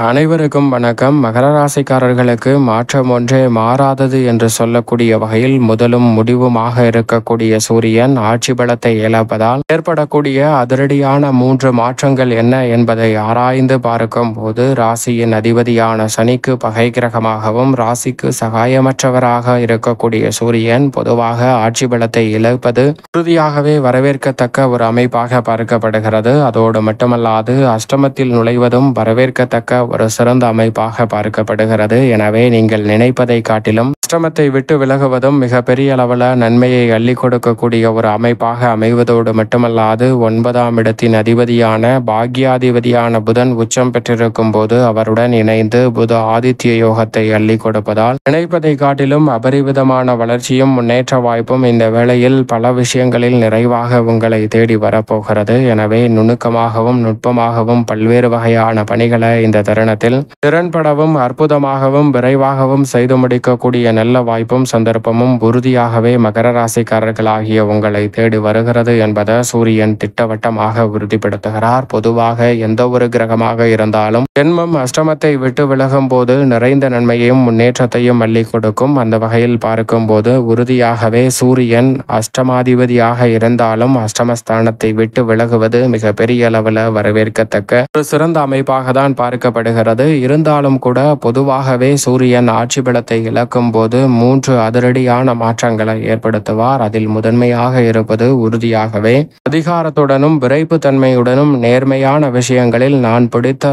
அனைவருக்கும் வணக்கம். மகர ராசிக்காரர்களுக்கு மாற்றம் ஒன்றே மாறாதது என்று சொல்லக்கூடிய வகையில் முதலும் முடிவுமாக இருக்கக்கூடிய சூரியன் ஆட்சி பலத்தை இழப்பதால் ஏற்படக்கூடிய அதிரடியான 3 மாற்றங்கள் என்ன என்பதை ஆராய்ந்து பார்க்கும் போது, ராசியின் அதிபதியான சனிக்கு பகை கிரகமாகவும் ராசிக்கு சகாயமற்றவராக இருக்கக்கூடிய சூரியன் பொதுவாக ஆட்சி பலத்தை இழப்பது உறுதியாகவே வரவேற்கத்தக்க ஒரு அமைப்பாக பார்க்கப்படுகிறது. அதோடு மட்டுமல்லாது அஷ்டமத்தில் நுழைவதும் வரவேற்கத்தக்க ஒரு சிறந்த அமைப்பாக பார்க்கப்படுகிறது. எனவே நீங்கள் நினைப்பதை காட்டிலும் அஷ்டமத்தை விட்டு விலகுவதும் மிக பெரிய அளவில் நன்மையை அள்ளி கொடுக்கக்கூடிய ஒரு அமைப்பாக அமைவதோடு மட்டுமல்லாது 9ஆம் இடத்தின் அதிபதியான பாக்யாதிபதியான புதன் உச்சம் பெற்றிருக்கும் போது அவருடன் இணைந்து புத ஆதித்ய யோகத்தை அள்ளி கொடுப்பதால் நினைப்பதை காட்டிலும் அபரிவிதமான வளர்ச்சியும் முன்னேற்ற வாய்ப்பும் இந்த வேளையில் பல விஷயங்களில் நிறைவாக உங்களை தேடி வரப்போகிறது. எனவே நுணுக்கமாகவும் நுட்பமாகவும் பல்வேறு வகையான பணிகளை இந்த தருணத்தில் திறன்படவும் அற்புதமாகவும் விரைவாகவும் செய்து முடிக்கக்கூடிய நல்ல வாய்ப்பும் சந்தர்ப்பமும் உறுதியாகவே மகர ராசிக்காரர்களாகிய உங்களை தேடி வருகிறது என்பதை சூரியன் திட்டவட்டமாக உறுதிப்படுத்துகிறார். பொதுவாக எந்த ஒரு கிரகமாக இருந்தாலும் ஜென்மம் அஷ்டமத்தை விட்டு விலகும் போது நிறைந்த நன்மையையும் முன்னேற்றத்தையும் அள்ளி கொடுக்கும். அந்த வகையில் பார்க்கும் போது உறுதியாகவே சூரியன் அஷ்டமாதிபதியாக இருந்தாலும் அஷ்டமஸ்தானத்தை விட்டு விலகுவது மிக பெரிய அளவில் வரவேற்கத்தக்க ஒரு சிறந்த அமைப்பாக தான் பார்க்கப்படுகிறது. இருந்தாலும் கூட பொதுவாகவே சூரியன் ஆட்சி பலத்தை இழக்கும் போது 3 அதிரடியான மாற்றங்களை ஏற்படுத்துவார். அதில் முதன்மையாக இருப்பது உறுதியாகவே அதிகாரத்துடனும் விரைப்பு தன்மையுடனும் நேர்மையான விஷயங்களில் நான் பிடித்த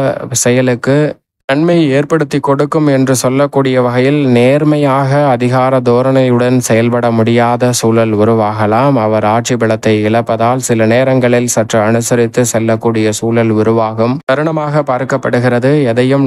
செயலுக்கு நன்மை ஏற்படுத்தி கொடுக்கும் என்று சொல்லக்கூடிய வகையில் நேர்மையாக அதிகார தோரணையுடன் செயல்பட முடியாத சூழல் உருவாகலாம். அவர் ஆட்சி பலத்தை இழப்பதால் சில நேரங்களில் சற்று அனுசரித்து செல்லக்கூடிய சூழல் உருவாகும் தருணமாக பார்க்கப்படுகிறது. எதையும்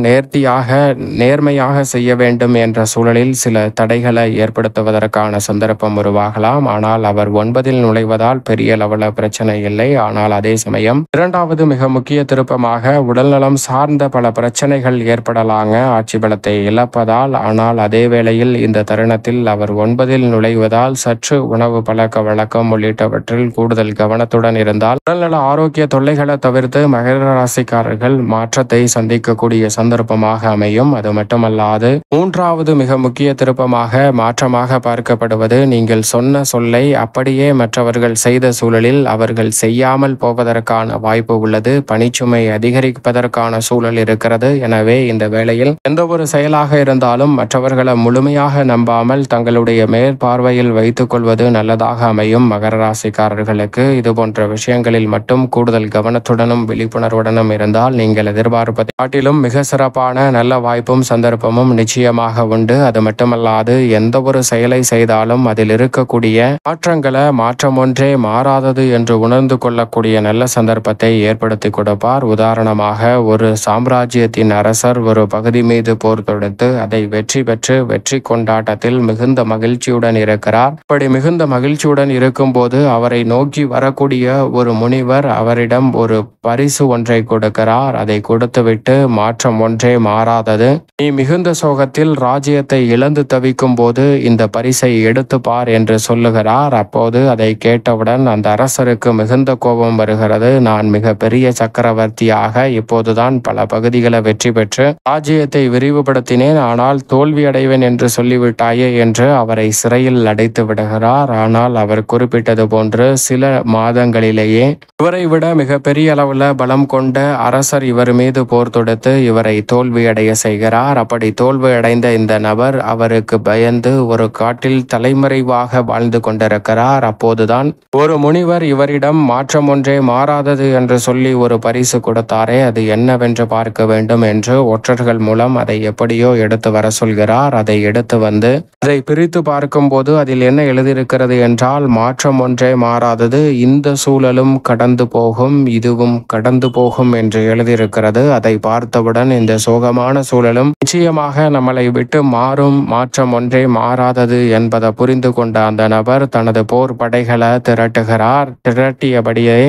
நேர்மையாக செய்ய வேண்டும் என்ற சூழலில் சில தடைகளை ஏற்படுத்துவதற்கான சந்தர்ப்பம் உருவாகலாம். ஆனால் அவர் 9இல் நுழைவதால் பெரிய அளவில் பிரச்சனை இல்லை. ஆனால் அதே சமயம் 2வது மிக முக்கிய திருப்பமாக உடல்நலம் சார்ந்த பல பிரச்சனைகள் ஏற்படலாங்க ஆட்சி பலத்தை இழப்பதால். ஆனால் அதே வேளையில் இந்த தருணத்தில் அவர் 9இல் நுழைவதால் சற்று உணவு பழக்க வழக்கம் உள்ளிட்டவற்றில் கூடுதல் கவனத்துடன் இருந்தால் உடல்நல ஆரோக்கிய தொல்லைகளை தவிர்த்து மகர ராசிக்காரர்கள் மாற்றத்தை சந்திக்கக்கூடிய சந்தர்ப்பமாக அமையும். அது மட்டுமல்லாது 3வது மிக முக்கிய திருப்பமாக மாற்றமாக பார்க்கப்படுவது, நீங்கள் சொன்ன சொல்லை அப்படியே மற்றவர்கள் செய்த சூழலில் அவர்கள் செய்யாமல் போவதற்கான வாய்ப்பு உள்ளது. பணிச்சுமை அதிகரிப்பதற்கான சூழல் இருக்கிறது. எனவே இந்த வேளையில் எந்த ஒரு செயலாக இருந்தாலும் மற்றவர்களை முழுமையாக நம்பாமல் தங்களுடைய மேற்பார்வையில் வைத்துக் கொள்வது நல்லதாக அமையும். மகர ராசிக்காரர்களுக்கு இது போன்ற விஷயங்களில் மட்டும் கூடுதல் கவனத்துடனும் விழிப்புணர்வுடனும் இருந்தால் நீங்கள் எதிர்பார்ப்பதை காட்டிலும் மிக சிறப்பான நல்ல வாய்ப்பும் சந்தர்ப்பமும் நிச்சயமாக உண்டு. அது மட்டுமல்லாது எந்த ஒரு செயலை செய்தாலும் அதில் இருக்கக்கூடிய மாற்றங்களை மாற்றம் ஒன்றே மாறாதது என்று உணர்ந்து கொள்ளக்கூடிய நல்ல சந்தர்ப்பத்தை ஏற்படுத்தி கொடுப்பார். உதாரணமாக ஒரு சாம்ராஜ்யத்தின் அரசர் ஒரு பகுதி மீது போர் தொடுத்து அதை வெற்றி பெற்று வெற்றி கொண்டாட்டத்தில் மிகுந்த மகிழ்ச்சியுடன் இருக்கிறார். அப்படி மிகுந்த மகிழ்ச்சியுடன் இருக்கும் போது அவரை நோக்கி வரக்கூடிய ஒரு முனிவர் அவரிடம் ஒரு பரிசு ஒன்றை கொடுக்கிறார். அதை கொடுத்துவிட்டு மாற்றம் ஒன்றே மாறாதது, நீ மிகுந்த சோகத்தில் ராஜ்யத்தை இழந்து தவிக்கும் போது இந்த பரிசை எடுத்து பார் என்று சொல்லுகிறார். அப்போது அதை கேட்டவுடன் அந்த அரசருக்கு மிகுந்த கோபம் வருகிறது. நான் மிக பெரிய சக்கரவர்த்தியாக இப்போதுதான் பல பகுதிகளை வெற்றி பெற்று ராஜ்யத்தை விரிவுபடுத்தினேன், ஆனால் தோல்வி அடைவேன் என்று சொல்லிவிட்டாயே என்று அவரை சிறையில் அடைத்து விடுகிறார். ஆனால் அவர் குறிப்பிட்டது போன்று சில மாதங்களிலேயே இவரை விட மிக பெரிய அளவில் பலம் கொண்ட அரசர் இவர் மீது போர் தொடுத்து இவரை தோல்வியடைய செய்கிறார். அப்படி தோல்வி அடைந்த இந்த நபர் அவருக்கு பயந்து ஒரு காட்டில் தலைமறைவாக வாழ்ந்து கொண்டிருக்கிறார். அப்போதுதான் ஒரு முனிவர் இவரிடம் மாற்றம் ஒன்றே மாறாதது என்று சொல்லி ஒரு பரிசு கொடுத்தாரே, அது என்னவென்று பார்க்க வேண்டும் என்று ஒற்றர்கள் மூலம் அதை எப்படியோ எடுத்து வர சொல்கிறார். அதை எடுத்து வந்து அதை பிரித்து பார்க்கும் போது அதில் என்ன எழுதியிருக்கிறது என்றால், மாற்றம் ஒன்றே மாறாதது, இந்த சூழலும் கடந்து போகும், இதுவும் கடந்து போகும் என்று எழுதியிருக்கிறது. அதை பார்த்தவுடன் இந்த சோகமான சூழலும் நிச்சயமாக நம்மளை விட்டு மாறும், மாற்றம் ஒன்றே மாறாதது என்பதை புரிந்து கொண்ட அந்த நபர் தனது போர் படைகளை திரட்டுகிறார். திரட்டியபடியே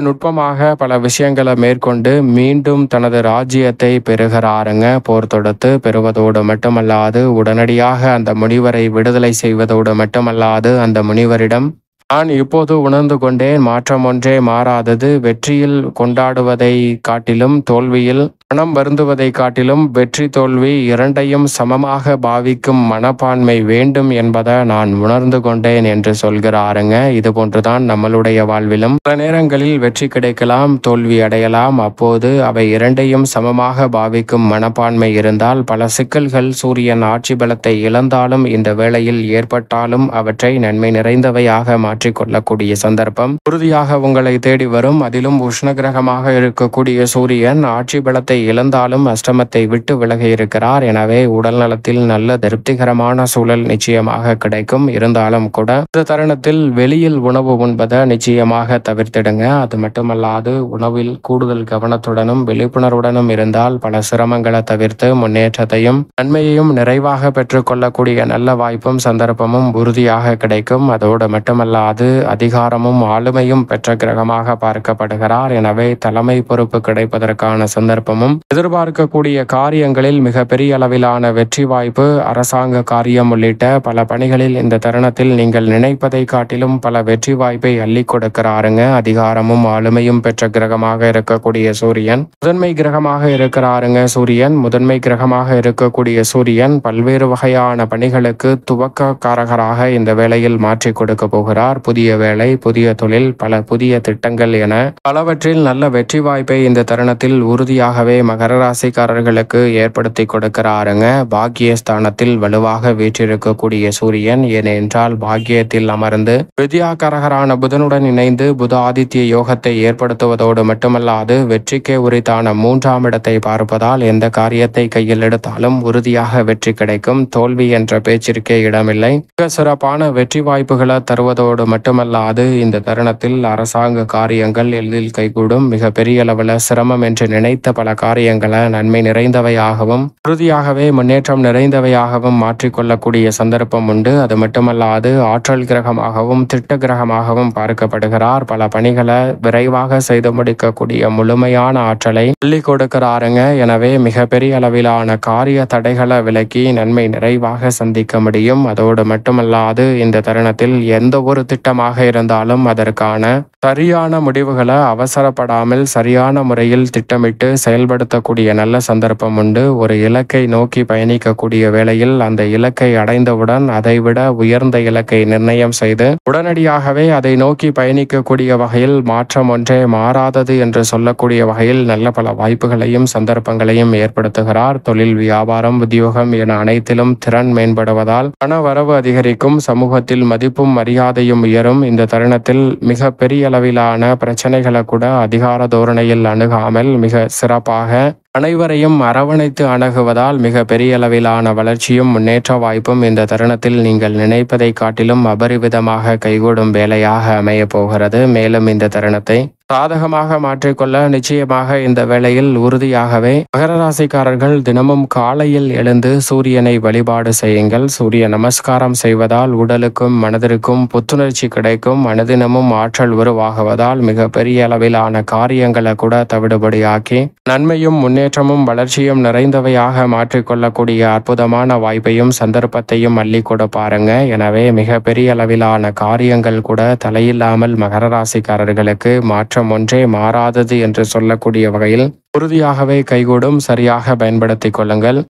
நுட்பமாக பல விஷயங்களை மேற்கொண்டு மீண்டும் தனது ராஜ்யத்தை பெறுகிறாருங்க. போர் தொடுத்து பெறுவதோடு மட்டுமல்லாது உடனடியாக அந்த முனிவரை விடுதலை செய்வதோடு மட்டுமல்லாது அந்த முனிவரிடம் நான் இப்போது உணர்ந்து கொண்டேன், மாற்றம் ஒன்றே மாறாதது. வெற்றியில் கொண்டாடுவதை காட்டிலும் தோல்வியில் மனம் வருந்துவதை காட்டிலும் வெற்றி தோல்வி இரண்டையும் சமமாக பாவிக்கும் மனப்பான்மை வேண்டும் என்பதை நான் உணர்ந்து கொண்டேன் என்று சொல்கிறாருங்க. இது போன்றுதான் நம்மளுடைய வாழ்விலும் பல நேரங்களில் வெற்றி கிடைக்கலாம், தோல்வி அடையலாம். அப்போது அவை இரண்டையும் சமமாக பாவிக்கும் மனப்பான்மை இருந்தால் பல சிக்கல்கள் சூரியன் ஆட்சி பலத்தை இழந்தாலும் இந்த வேளையில் ஏற்பட்டாலும் அவற்றை நன்மை நிறைந்தவையாக மாற்றிக்கொள்ளக்கூடிய சந்தர்ப்பம் உறுதியாக உங்களை தேடி வரும். அதிலும் உஷ்ண கிரகமாக இருக்கக்கூடிய சூரியன் ஆட்சி பலத்தை இழந்தாலும் அஷ்டமத்தை விட்டு விலகி இருக்கிறார். எனவே உடல் நலத்தில் நல்ல திருப்திகரமான சூழல் நிச்சயமாக கிடைக்கும். இருந்தாலும் கூட இந்த தருணத்தில் வெளியில் உணவு உண்பதை நிச்சயமாக தவிர்த்திடுங்க. அது மட்டுமல்லாது உணவில் கூடுதல் கவனத்துடனும் விழிப்புணர்வுடனும் இருந்தால் பல சிரமங்களை தவிர்த்து முன்னேற்றத்தையும் நன்மையையும் நிறைவாக பெற்றுக்கொள்ளக்கூடிய நல்ல வாய்ப்பும் சந்தர்ப்பமும் உறுதியாக கிடைக்கும். அதோடு மட்டுமல்லாது அதிகாரமும் ஆளுமையும் பெற்ற கிரகமாக பார்க்கப்படுகிறார். எனவே தலைமை பொறுப்பு கிடைப்பதற்கான சந்தர்ப்பமும் எதிர்பார்க்கக்கூடிய காரியங்களில் மிக பெரிய அளவிலான வெற்றி வாய்ப்பு, அரசாங்க காரியம் உள்ளிட்ட பல பணிகளில் இந்த தருணத்தில் நீங்கள் நினைப்பதை காட்டிலும் பல வெற்றி வாய்ப்பை அள்ளி கொடுக்கிறாருங்க. அதிகாரமும் ஆளுமையும் பெற்ற கிரகமாக இருக்கக்கூடிய சூரியன் முதன்மை கிரகமாக இருக்கிறாருங்க. சூரியன் முதன்மை கிரகமாக இருக்கக்கூடிய சூரியன் பல்வேறு வகையான பணிகளுக்கு துவக்கக்காரகராக இந்த வேளையில் மாற்றி கொடுக்க போகிறார். புதிய வேலை, புதிய தொழில், பல புதிய திட்டங்கள் என பலவற்றில் நல்ல வெற்றி வாய்ப்பை இந்த தருணத்தில் உறுதியாகவே மகர ராசிக்காரர்களுக்கு ஏற்படுத்தி கொடுக்கிறாருங்க. பாக்கியஸ்தானத்தில் வலுவாக வீற்றிருக்கக்கூடிய சூரியன், ஏனென்றால் பாக்கியத்தில் அமர்ந்து வித்யாகாரகரான புதனுடன் இணைந்து புத ஆதித்ய யோகத்தை ஏற்படுத்துவதோடு மட்டுமல்லாது வெற்றிக்கே உரித்தான 3ஆம் இடத்தை பார்ப்பதால் எந்த காரியத்தை கையில் எடுத்தாலும் உறுதியாக வெற்றி கிடைக்கும். தோல்வி என்ற பேச்சிற்கே இடமில்லை. மிக சிறப்பான வெற்றி வாய்ப்புகளை தருவதோடு மட்டுமல்லாது இந்த தருணத்தில் அரசாங்க காரியங்கள் எளிதில் கைகூடும். மிக பெரிய அளவில் சிரமம் என்று நினைத்த பல காரியங்களை நன்மை நிறைந்தவையாகவும் உறுதியாகவே முன்னேற்றம் நிறைந்தவையாகவும் மாற்றிக்கொள்ளக்கூடிய சந்தர்ப்பம் உண்டு. அது மட்டுமல்லாது ஆற்றல் கிரகமாகவும் திட்ட கிரகமாகவும் பார்க்கப்படுகிறார். பல பணிகளை விரைவாக செய்து முடிக்கக்கூடிய முழுமையான ஆற்றலை அள்ளி கொடுக்கிறாருங்க. எனவே மிக பெரிய அளவிலான காரிய தடைகளை விலக்கி நன்மை நிறைவாக சந்திக்க முடியும். அதோடு மட்டுமல்லாது இந்த தருணத்தில் எந்த ஒரு திட்டமாக இருந்தாலும் அதற்கான சரியான முடிவுகளை அவசரப்படாமல் சரியான முறையில் திட்டமிட்டு செயல்படுத்தக்கூடிய நல்ல சந்தர்ப்பம் உண்டு. ஒரு இலக்கை நோக்கி பயணிக்கக்கூடிய வேளையில் அந்த இலக்கை அடைந்தவுடன் அதைவிட உயர்ந்த இலக்கை நிர்ணயம் செய்து உடனடியாகவே அதை நோக்கி பயணிக்கக்கூடிய வகையில் மாற்றம் ஒன்றே மாறாதது என்று சொல்லக்கூடிய வகையில் நல்ல பல வாய்ப்புகளையும் சந்தர்ப்பங்களையும் ஏற்படுத்துகிறார். தொழில், வியாபாரம், உத்தியோகம் என அனைத்திலும் திறன் மேம்படுவதால் பண வரவு அதிகரிக்கும். சமூகத்தில் மதிப்பும் மரியாதையும் உயரும். இந்த தருணத்தில் மிக பெரிய அளவிலான பிரச்சனைகளை கூட அதிகார தோரணையில் அணுகாமல் மிக சிறப்பாக அனைவரையும் அரவணைத்து அணுகுவதால் மிக பெரிய அளவிலான வளர்ச்சியும் முன்னேற்ற வாய்ப்பும் இந்த தருணத்தில் நீங்கள் நினைப்பதை காட்டிலும் அபரிவிதமாக கைகூடும் வேலையாக அமைய போகிறது. மேலும் இந்த தருணத்தை சாதகமாக மாற்றிக்கொள்ள நிச்சயமாக இந்த வேளையில் உறுதியாகவே மகர ராசிக்காரர்கள் தினமும் காலையில் எழுந்து சூரியனை வழிபாடு செய்யுங்கள். சூரிய நமஸ்காரம் செய்வதால் உடலுக்கும் மனதிற்கும் புத்துணர்ச்சி கிடைக்கும். அனுதினமும் ஆற்றல் உருவாகுவதால் மிக பெரிய அளவிலான காரியங்களை கூட தவிடுபடியாக்கி நன்மையும் முன்னேற்றமும் வளர்ச்சியும் நிறைந்தவையாக மாற்றிக்கொள்ளக்கூடிய அற்புதமான வாய்ப்பையும் சந்தர்ப்பத்தையும் அள்ளி கொடுப்பாருங்க. எனவே மிக பெரிய அளவிலான காரியங்கள் கூட தலையில்லாமல் மகர ராசிக்காரர்களுக்கு மாற்றம் ஒன்றே மாறாதது என்று சொல்லக்கூடிய வகையில் உறுதியாகவே கைகூடும். சரியாக பயன்படுத்திக் கொள்ளுங்கள்.